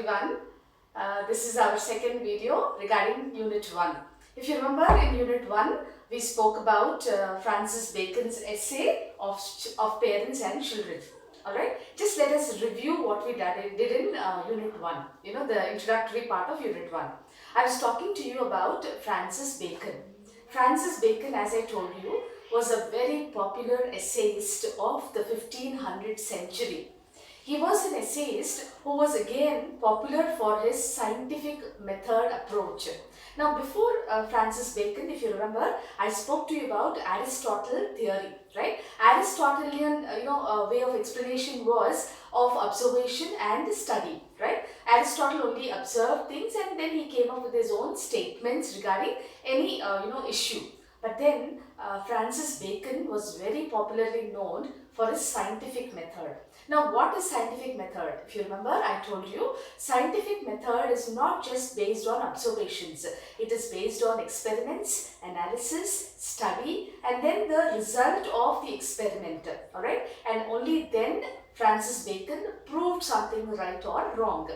everyone. This is our second video regarding Unit 1. If you remember, in Unit 1, we spoke about Francis Bacon's essay of parents and children. Alright, just let us review what we did in Unit 1, the introductory part of Unit 1. I was talking to you about Francis Bacon. Francis Bacon, as I told you, was a very popular essayist of the 1500th century. He was an essayist who was again popular for his scientific method approach. Now, before Francis Bacon, if you remember, I spoke to you about Aristotle theory, right? Aristotelian, way of explanation was of observation and study, right? Aristotle only observed things and then he came up with his own statements regarding any, issue. But then Francis Bacon was very popularly known for his scientific method. Now, what is scientific method? If you remember, I told you, scientific method is not just based on observations. It is based on experiments, analysis, study, and then the result of the experiment. Alright? And only then Francis Bacon proved something right or wrong.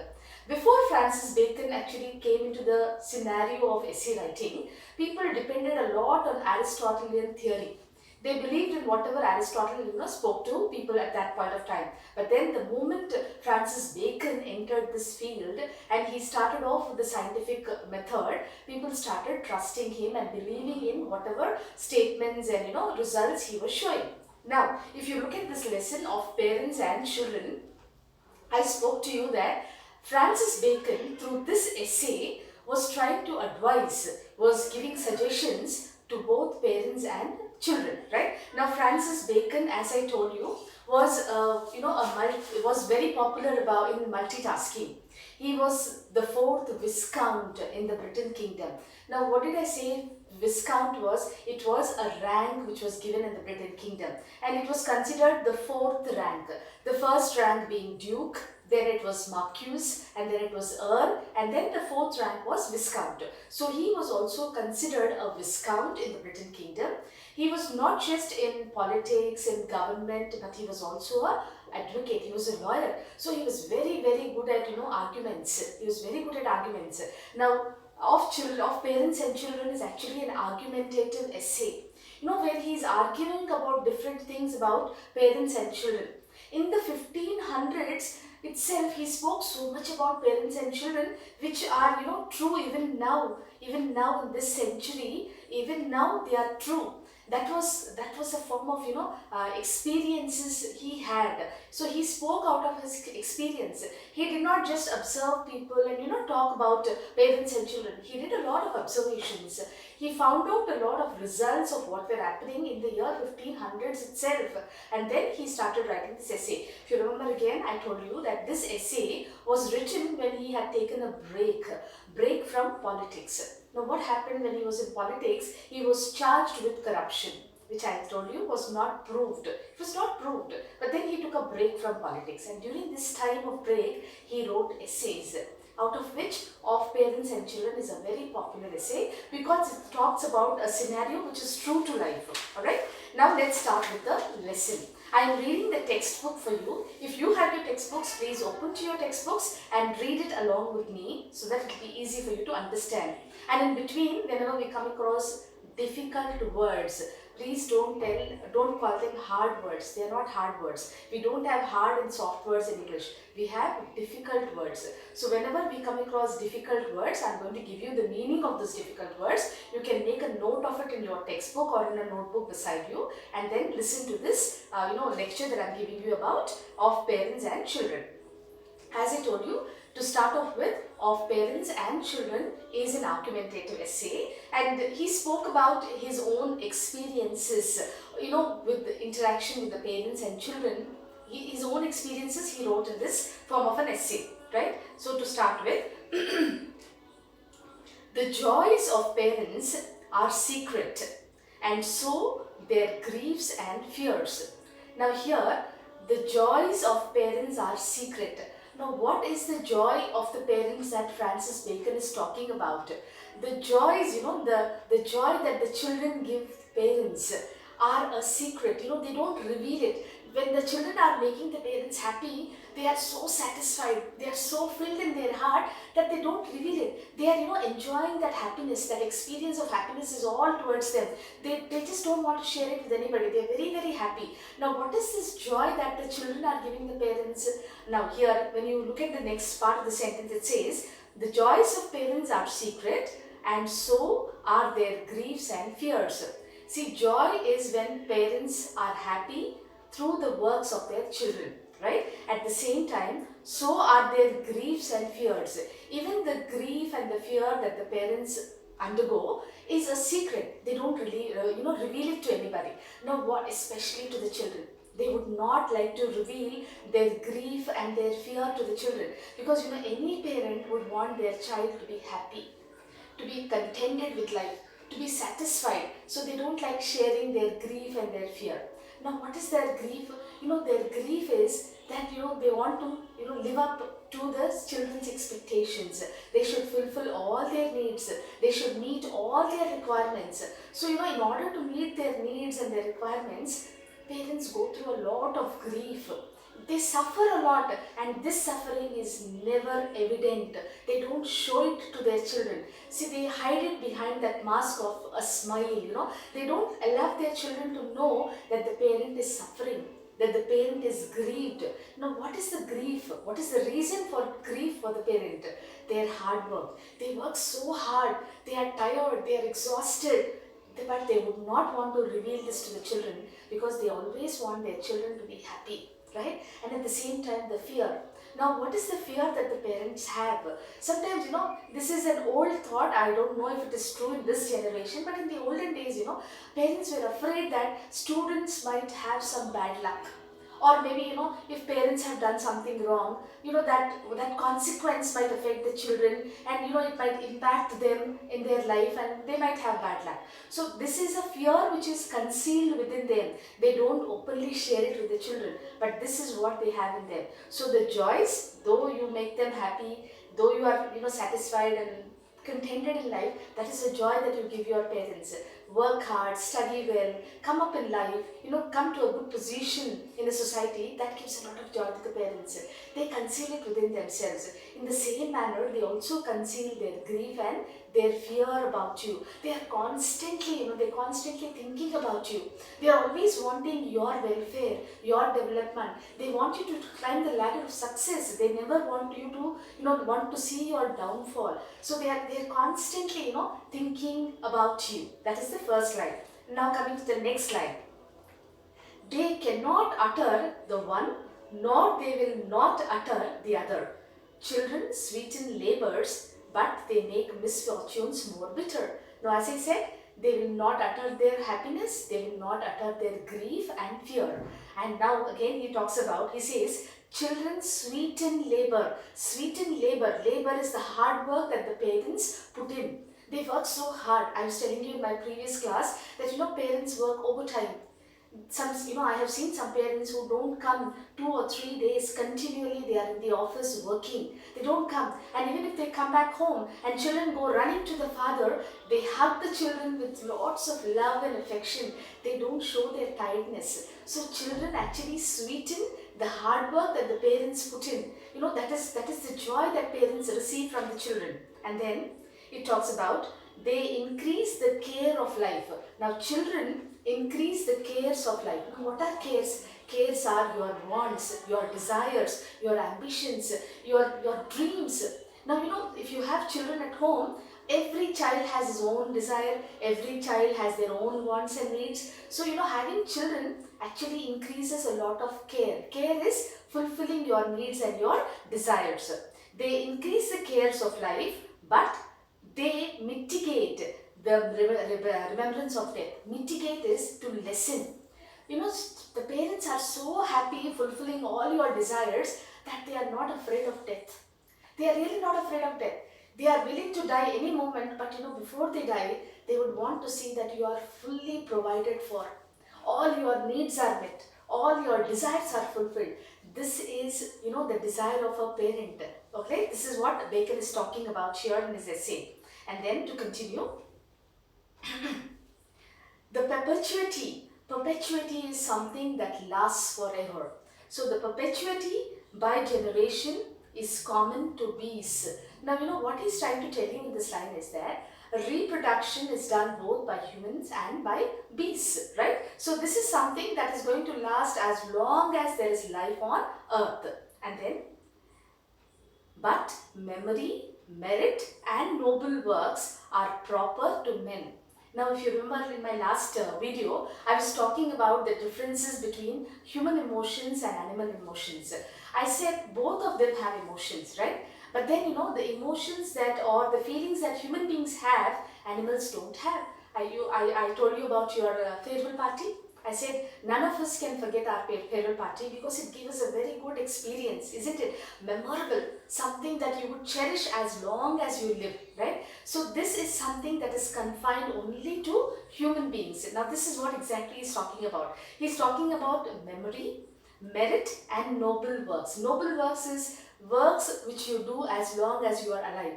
Before Francis Bacon actually came into the scenario of essay writing, people depended a lot on Aristotelian theory. They believed in whatever Aristotle spoke to people at that point of time. But then the moment Francis Bacon entered this field and he started off with the scientific method, people started trusting him and believing in whatever statements and results he was showing. Now, if you look at this lesson of parents and children, I spoke to you that Francis Bacon, through this essay, was trying to advise, was giving suggestions to both parents and children, right? Now, Francis Bacon, as I told you, was was very popular in multitasking. He was the fourth Viscount in the Britain Kingdom. Now, what did I say Viscount was? It was a rank which was given in the Britain Kingdom, and it was considered the fourth rank. The first rank being Duke, then it was Marquess, and then it was Earl, and then the fourth rank was Viscount. So he was also considered a Viscount in the Britain Kingdom. He was not just in politics, in government, but he was also an advocate, he was a lawyer. So he was very, very good at, arguments. He was very good at arguments. Now, of parents and children is actually an argumentative essay. Where he is arguing about different things about parents and children. In the 1500s itself, he spoke so much about parents and children, which are, true even now in this century, even now they are true. That was a form of, experiences he had. So he spoke out of his experience. He did not just observe people and, talk about parents and children. He did a lot of observations. He found out a lot of results of what were happening in the year 1500s itself. And then he started writing this essay. If you remember again, I told you that this essay was written when he had taken a break from politics. Now, what happened when he was in politics? He was charged with corruption, which I told you was not proved. It was not proved. But then he took a break from politics. And during this time of break, he wrote essays, out of which Of Parents and Children is a very popular essay because it talks about a scenario which is true to life. Alright? Now, let's start with the lesson. I am reading the textbook for you. If you have your textbooks, please open to your textbooks and read it along with me so that it will be easy for you to understand. And in between, whenever we come across difficult words, please don't call them hard words. They are not hard words. We don't have hard and soft words in English. We have difficult words. So whenever we come across difficult words, I am going to give you the meaning of those difficult words. You can make a note of it in your textbook or in a notebook beside you, and then listen to this lecture that I am giving you about of parents and children. As I told you, to start off with, Of Parents and Children is an argumentative essay, and he spoke about his own experiences, with the interaction with the parents and children. His own experiences he wrote in this form of an essay, right? So to start with, the joys of parents are secret, and so their griefs and fears. Now here, the joys of parents are secret. Now, what is the joy of the parents that Francis Bacon is talking about? The joys, the joy that the children give parents are a secret. They don't reveal it. when the children are making the parents happy, they are so satisfied, they are so filled in their heart that they don't reveal it. They are, enjoying that happiness, that experience of happiness is all towards them. They just don't want to share it with anybody. They are very, very happy. Now, what is this joy that the children are giving the parents? Now, here, when you look at the next part of the sentence, it says, the joys of parents are secret, and so are their griefs and fears. See, joy is when parents are happy through the works of their children, right? At the same time, so are their griefs and fears. Even the grief and the fear that the parents undergo is a secret. They don't really, reveal it to anybody. Now, what, especially to the children? They would not like to reveal their grief and their fear to the children, because any parent would want their child to be happy, to be contented with life, to be satisfied. So they don't like sharing their grief and their fear. Now, what is their grief? Their grief is that they want to live up to the children's expectations. They should fulfill all their needs. They should meet all their requirements. So in order to meet their needs and their requirements, parents go through a lot of grief. They suffer a lot, and this suffering is never evident. They don't show it to their children. See, they hide it behind that mask of a smile. They don't allow their children to know that the parent is suffering, that the parent is grieved. Now, what is the grief? What is the reason for grief for the parent? Their hard work. They work so hard. They are tired. They are exhausted. But they would not want to reveal this to the children, because they always want their children to be happy, right? And at the same time, the fear. Now, what is the fear that the parents have? Sometimes, this is an old thought. I don't know if it is true in this generation, but in the olden days, parents were afraid that students might have some bad luck. Or maybe, if parents have done something wrong, that consequence might affect the children, and, it might impact them in their life, and they might have bad luck. So this is a fear which is concealed within them. They don't openly share it with the children, but this is what they have in them. So the joys, though you make them happy, though you are, satisfied and contented in life, that is a joy that you give your parents. Work hard, study well, come up in life, come to a good position in a society, that gives a lot of joy to the parents. They conceal it within themselves. In the same manner, they also conceal their grief and their fear about you. They are constantly, they're constantly thinking about you. They are always wanting your welfare, your development. They want you to climb the ladder of success. They never want you to, want to see your downfall. So they are constantly, thinking about you. That is the first line. Now coming to the next line. They cannot utter the one, nor they will not utter the other. Children sweeten labors, but they make misfortunes more bitter. Now, as I said, they will not utter their happiness, they will not utter their grief and fear. And now again he says, children sweeten labor. Sweeten labor. Labor is the hard work that the parents put in. They work so hard. I was telling you in my previous class that parents work overtime. I have seen some parents who don't come 2 or 3 days continually. They are in the office working. They don't come, and even if they come back home and children go running to the father, they hug the children with lots of love and affection. They don't show their tiredness. So children actually sweeten the hard work that the parents put in. That is the joy that parents receive from the children. And then it talks about they increase the care of life. Now, children increase the cares of life. Now, what are cares? Cares are your wants, your desires, your ambitions, your dreams. Now, if you have children at home, every child has his own desire, every child has their own wants and needs. So, having children actually increases a lot of care. Care is fulfilling your needs and your desires. They increase the cares of life, but they mitigate the remembrance of death. Mitigate is to lessen. The parents are so happy fulfilling all your desires that they are not afraid of death. They are really not afraid of death. They are willing to die any moment, but before they die, they would want to see that you are fully provided for. All your needs are met. All your desires are fulfilled. This is, the desire of a parent. Okay, this is what Bacon is talking about here in his essay. And then to continue, the perpetuity is something that lasts forever. So the perpetuity by generation is common to bees. Now you know what he's trying to tell you in this line is that reproduction is done both by humans and by bees, right? So this is something that is going to last as long as there is life on earth. And then, but memory, merit and noble works are proper to men. Now if you remember in my last video, I was talking about the differences between human emotions and animal emotions. I said both of them have emotions, right? But then you know the emotions that or the feelings that human beings have, animals don't have. I told you about your farewell party. I said none of us can forget our farewell party because it gave us a very good experience, isn't it? Memorable, something that you would cherish as long as you live, right? So this is something that is confined only to human beings. Now this is what exactly he's talking about. He's talking about memory, merit and noble works. Noble works is works which you do as long as you are alive.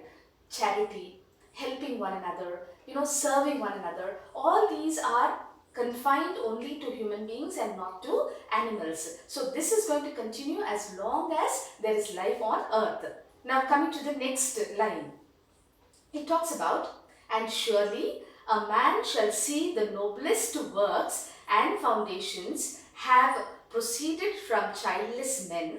Charity, helping one another, you know, serving one another. All these are confined only to human beings and not to animals. So this is going to continue as long as there is life on earth. Now coming to the next line. He talks about, and surely a man shall see the noblest works and foundations have proceeded from childless men,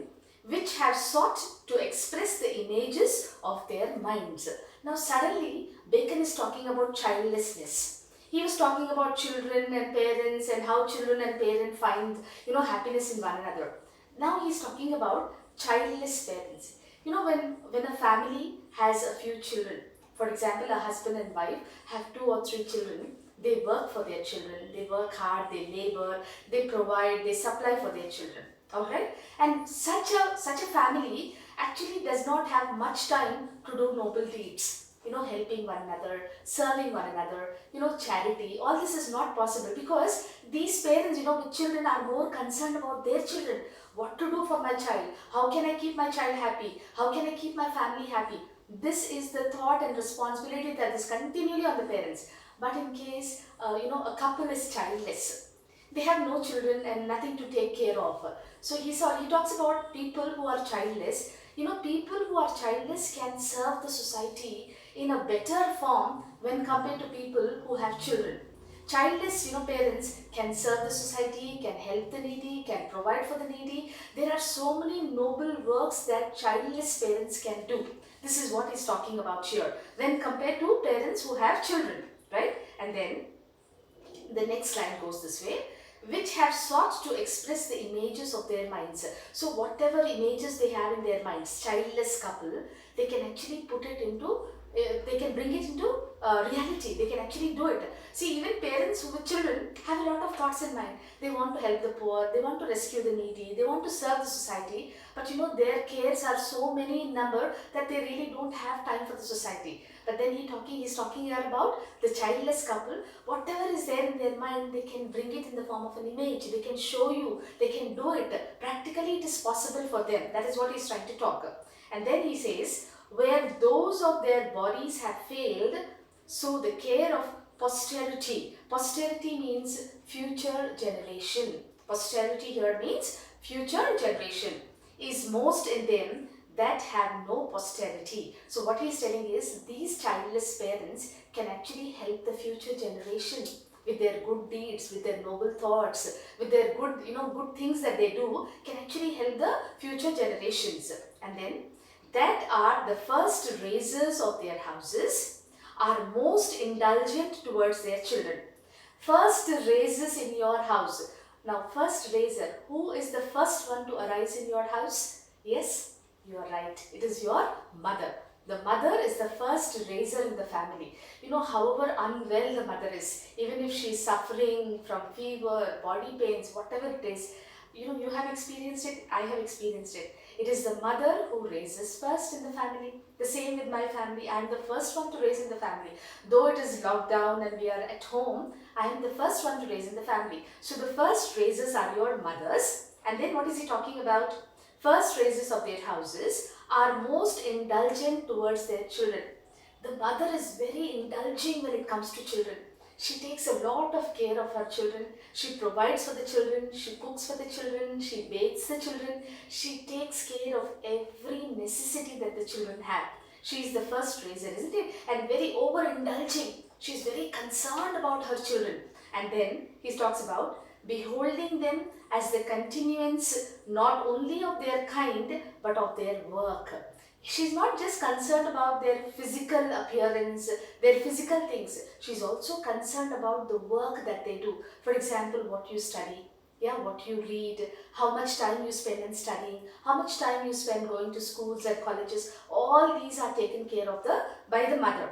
which have sought to express the images of their minds. Now suddenly Bacon is talking about childlessness. He was talking about children and parents and how children and parents find, you know, happiness in one another. Now he's talking about childless parents. You know, when a family has a few children, for example, a husband and wife have 2 or 3 children, they work for their children, they work hard, they labor, they provide, they supply for their children. Alright? And such a family actually does not have much time to do noble deeds. You know, helping one another, serving one another, you know, charity. All this is not possible because these parents, you know, with children are more concerned about their children. What to do for my child? How can I keep my child happy? How can I keep my family happy? This is the thought and responsibility that is continually on the parents. But in case, you know, a couple is childless, they have no children and nothing to take care of. So he talks about people who are childless. You know, people who are childless can serve the society in a better form when compared to people who have children. Childless, you know, parents can serve the society, can help the needy, can provide for the needy. There are so many noble works that childless parents can do. This is what he's talking about here when compared to parents who have children, right? And then the next line goes this way, which have sought to express the images of their minds. So whatever images they have in their minds, childless couple, they can actually put it into, they can bring it into reality. They can actually do it. See, even parents with children have a lot of thoughts in mind. They want to help the poor, they want to rescue the needy, they want to serve the society. But you know, their cares are so many in number that they really don't have time for the society. But then he's talking here about the childless couple. Whatever is there in their mind, they can bring it in the form of an image. They can show you. They can do it. Practically, it is possible for them. That is what he's trying to talk. And then he says, where those of their bodies have failed, so the care of posterity. Posterity means future generation. Posterity here means future generation is most in them that have no posterity. So what he is telling is these childless parents can actually help the future generation with their good deeds, with their noble thoughts, with their good, you know, good things that they do, can actually help the future generations. And then that are the first raisers of their houses, are most indulgent towards their children. First raises in your house. Now first raiser, who is the first one to arise in your house? Yes, you are right. It is your mother. The mother is the first raiser in the family. You know, however unwell the mother is, even if she is suffering from fever, body pains, whatever it is, you know, you have experienced it, I have experienced it. It is the mother who raises first in the family. The same with my family. I am the first one to raise in the family. Though it is lockdown and we are at home, I am the first one to raise in the family. So the first raisers are your mothers. And then what is he talking about? First raisers of their houses are most indulgent towards their children. The mother is very indulging when it comes to children. She takes a lot of care of her children. She provides for the children, she cooks for the children, she bathes the children, she takes care of every necessity that the children have. She is the first raiser, isn't it? And very overindulging. She is very concerned about her children. And then he talks about beholding them as the continuance not only of their kind but of their work. She's not just concerned about their physical appearance, their physical things. She's also concerned about the work that they do. For example, what you study, yeah, what you read, how much time you spend in studying, how much time you spend going to schools and colleges. All these are taken care of by the mother.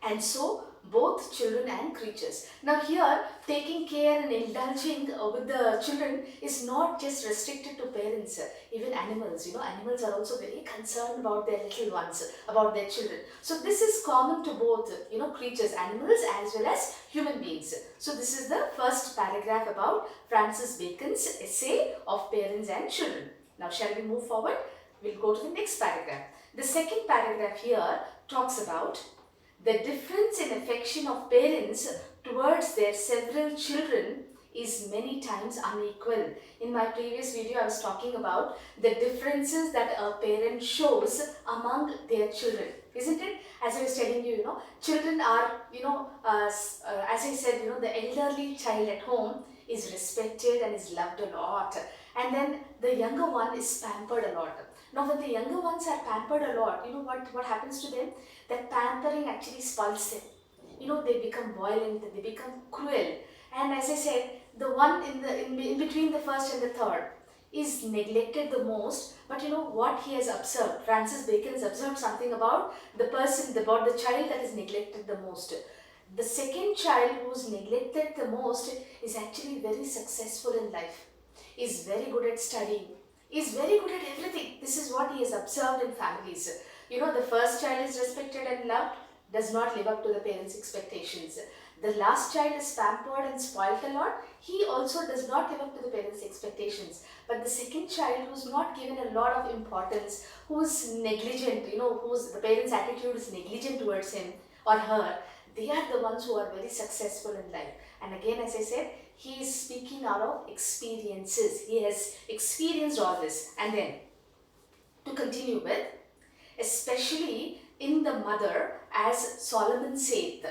And so both children and creatures. Now here, taking care and indulging with the children is not just restricted to parents. Even animals, animals are also very concerned about their little ones, about their children. So this is common to both, creatures, animals as well as human beings. So this is the first paragraph about Francis Bacon's essay of parents and children. Now shall we move forward? We'll go to the next paragraph. The second paragraph here talks about the difference in affection of parents towards their several children is many times unequal. In my previous video, I was talking about the differences that a parent shows among their children, isn't it? As I was telling you, children are, as I said, the elderly child at home is respected and is loved a lot. And then the younger one is pampered a lot. Now, when the younger ones are pampered a lot, what happens to them? That pampering actually spoils them. They become violent, they become cruel. And as I said, the one in between the first and the third is neglected the most. But what he has observed, Francis Bacon has observed something about about the child that is neglected the most. The second child who is neglected the most is actually very successful in life, is very good at studying, is very good at everything. This is what he has observed in families. The first child is respected and loved, does not live up to the parents' expectations. The last child is pampered and spoiled a lot. He also does not live up to the parents' expectations. But the second child, who's not given a lot of importance, who's negligent, whose the parents' attitude is negligent towards him or her, they are the ones who are very successful in life. And again, as I said, he is speaking out of experiences. He has experienced all this. And then, to continue with, especially in the mother, as Solomon saith,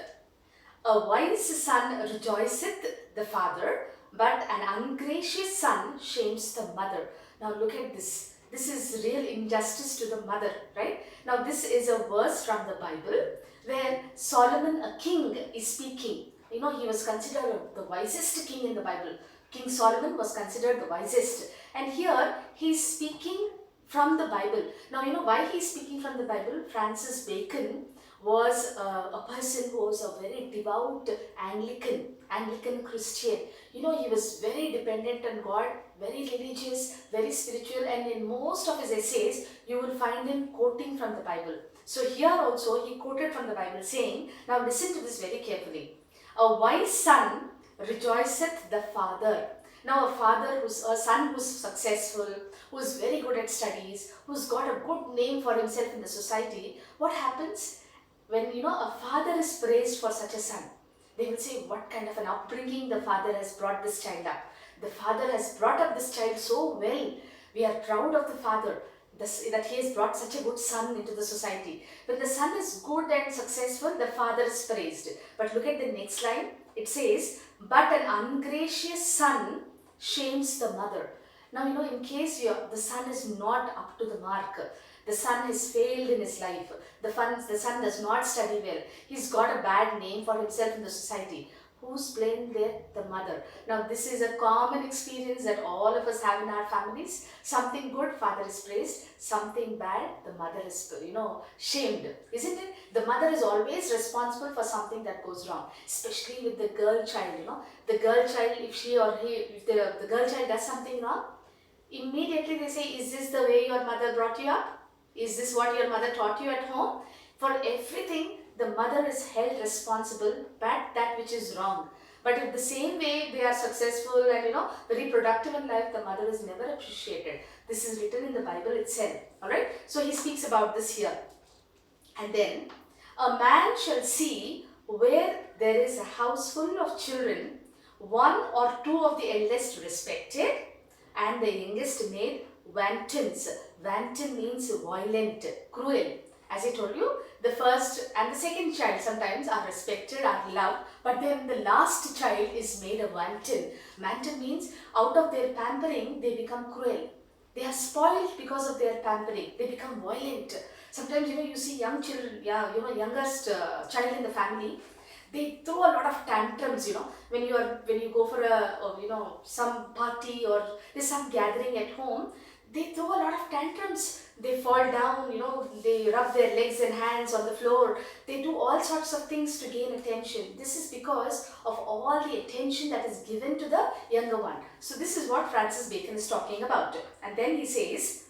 a wise son rejoiceth the father, but an ungracious son shames the mother. Now look at this. This is real injustice to the mother, right? Now this is a verse from the Bible where Solomon, a king, is speaking. He was considered the wisest king in the Bible. King Solomon was considered the wisest. And here he is speaking from the Bible. Now, why he is speaking from the Bible? Francis Bacon was a person who was a very devout Anglican Christian. He was very dependent on God, very religious, very spiritual, and in most of his essays, you will find him quoting from the Bible. So here also, he quoted from the Bible saying, now listen to this very carefully. A wise son rejoiceth the father. Now a son who's successful, who's very good at studies, who's got a good name for himself in the society, what happens when a father is praised for such a son? They will say, what kind of an upbringing the father has brought this child up. The father has brought up this child so well. We are proud of the father that he has brought such a good son into the society. When the son is good and successful, the father is praised. But look at the next line. It says, but an ungracious son shames the mother. Now, in case the son is not up to the mark, the son has failed in his life, the son does not study well, he's got a bad name for himself in the society. Who's blamed there? The mother. Now, this is a common experience that all of us have in our families. Something good, father is praised. Something bad, the mother is, shamed. Isn't it? The mother is always responsible for something that goes wrong, especially with the girl child, The girl child, if the girl child does something wrong, immediately they say, is this the way your mother brought you up? Is this what your mother taught you at home? For everything, the mother is held responsible, but that which is wrong. But if the same way they are successful and very productive in life, the mother is never appreciated. This is written in the Bible itself. Alright? So he speaks about this here. And then, a man shall see where there is a house full of children, one or two of the eldest respected and the youngest made wantons. Wanton means violent, cruel. As I told you, the first and the second child sometimes are respected, are loved, but then the last child is made a wanton. Wanton means out of their pampering, they become cruel. They are spoiled because of their pampering. They become violent. Sometimes, you see young children, yeah, youngest child in the family, they throw a lot of tantrums, when you go for some party or there's some gathering at home, they throw a lot of tantrums. They fall down, they rub their legs and hands on the floor. They do all sorts of things to gain attention. This is because of all the attention that is given to the younger one. So this is what Francis Bacon is talking about. And then he says,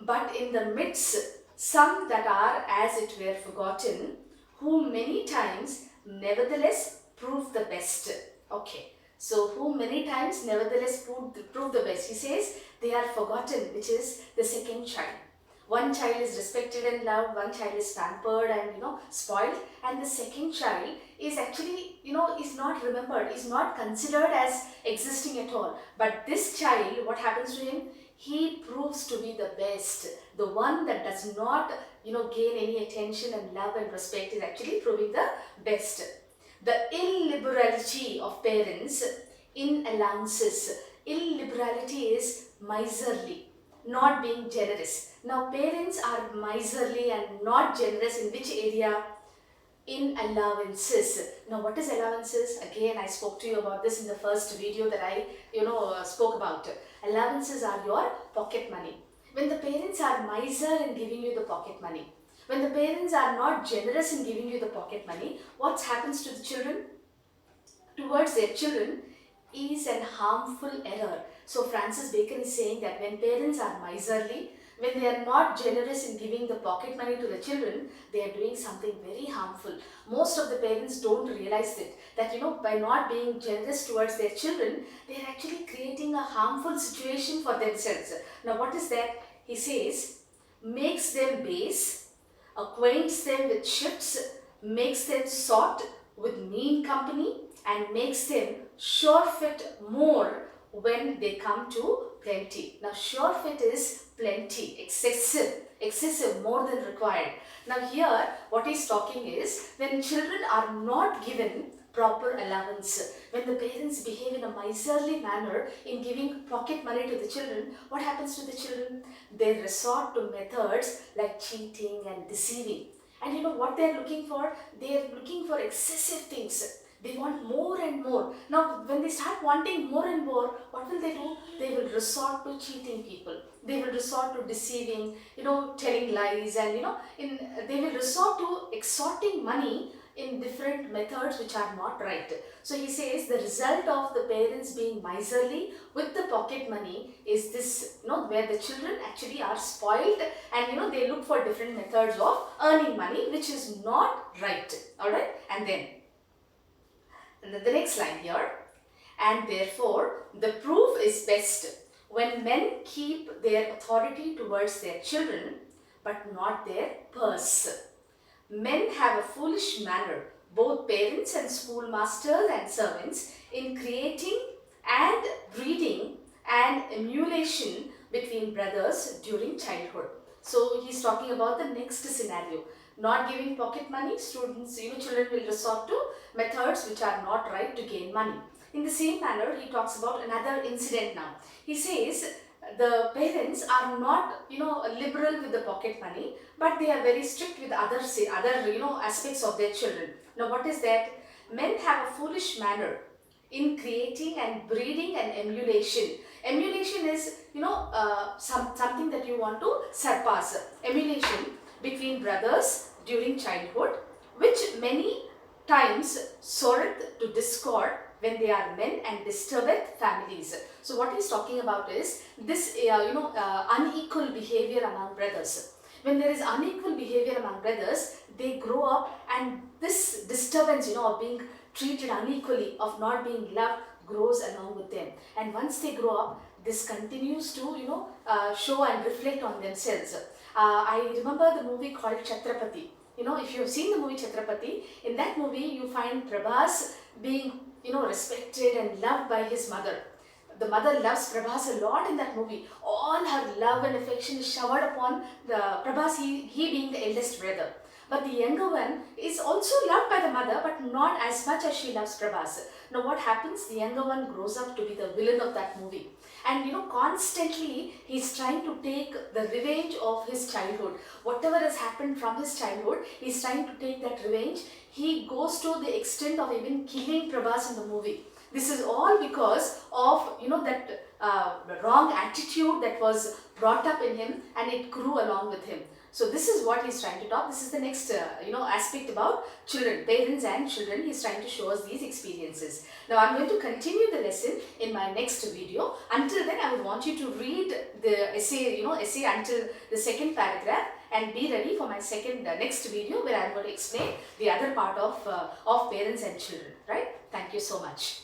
but in the midst, some that are as it were forgotten, who many times nevertheless prove the best. Okay, so who many times nevertheless prove the best. He says they are forgotten, which is the second child. One child is respected and loved, one child is pampered and spoiled, and the second child is actually is not remembered, is not considered as existing at all. But this child, what happens to him? He proves to be the best. The one that does not gain any attention and love and respect is actually proving the best. The illiberality of parents in allowances. Illiberality is miserly, not being generous. Now parents are miserly and not generous in which area? In allowances. Now what is allowances? Again, I spoke to you about this in the first video that I spoke about. Allowances are your pocket money. When the parents are miser in giving you the pocket money, when the parents are not generous in giving you the pocket money, what happens to the children? Towards their children is an harmful error. So Francis Bacon is saying that when parents are miserly, when they are not generous in giving the pocket money to the children, they are doing something very harmful. Most of the parents don't realize it, that by not being generous towards their children, they are actually creating a harmful situation for themselves. Now what is that? He says, makes them base, acquaints them with ships, makes them sought with mean company, and makes them surefit more when they come to plenty. Now surefit is plenty, excessive, more than required. Now here what he's talking is, when children are not given proper allowance, when the parents behave in a miserly manner in giving pocket money to the children, what happens to the children? They resort to methods like cheating and deceiving. And what they are looking for? They are looking for excessive things. They want more and more. Now, when they start wanting more and more, what will they do? They will resort to cheating people. They will resort to deceiving, telling lies, and they will resort to extorting money in different methods which are not right. So he says the result of the parents being miserly with the pocket money is this, where the children actually are spoiled, and they look for different methods of earning money, which is not right. Alright, and then the next line here, and therefore the proof is best when men keep their authority towards their children but not their purse. Men have a foolish manner, both parents and schoolmasters and servants, in creating and breeding and emulation between brothers during childhood. So he's talking about the next scenario. Not giving pocket money, students, children will resort to methods which are not right to gain money. In the same manner, he talks about another incident now. He says the parents are not, liberal with the pocket money, but they are very strict with other aspects of their children. Now, what is that? Men have a foolish manner in creating and breeding and emulation. Emulation is, something that you want to surpass. Emulation between brothers during childhood, which many times sorroweth to discord when they are men and disturbeth families. So what he's talking about is this, unequal behavior among brothers. When there is unequal behavior among brothers, they grow up, and this disturbance, of being treated unequally, of not being loved, grows along with them. And once they grow up, this continues to, show and reflect on themselves. I remember the movie called Chhatrapati. If you have seen the movie Chhatrapati, in that movie you find Prabhas being, respected and loved by his mother. The mother loves Prabhas a lot in that movie. All her love and affection is showered upon the Prabhas, he being the eldest brother. But the younger one is also loved by the mother, but not as much as she loves Prabhas. Now what happens? The younger one grows up to be the villain of that movie. And constantly he's trying to take the revenge of his childhood. Whatever has happened from his childhood, he's trying to take that revenge. He goes to the extent of even killing Prabhas in the movie. This is all because of that wrong attitude that was brought up in him, and it grew along with him. So this is what he's trying to talk. This is the next aspect about children, parents and children. He's trying to show us these experiences. Now I'm going to continue the lesson in my next video. Until then, I would want you to read the essay until the second paragraph, and be ready for my next video, where I'm going to explain the other part of parents and children. Right? Thank you so much.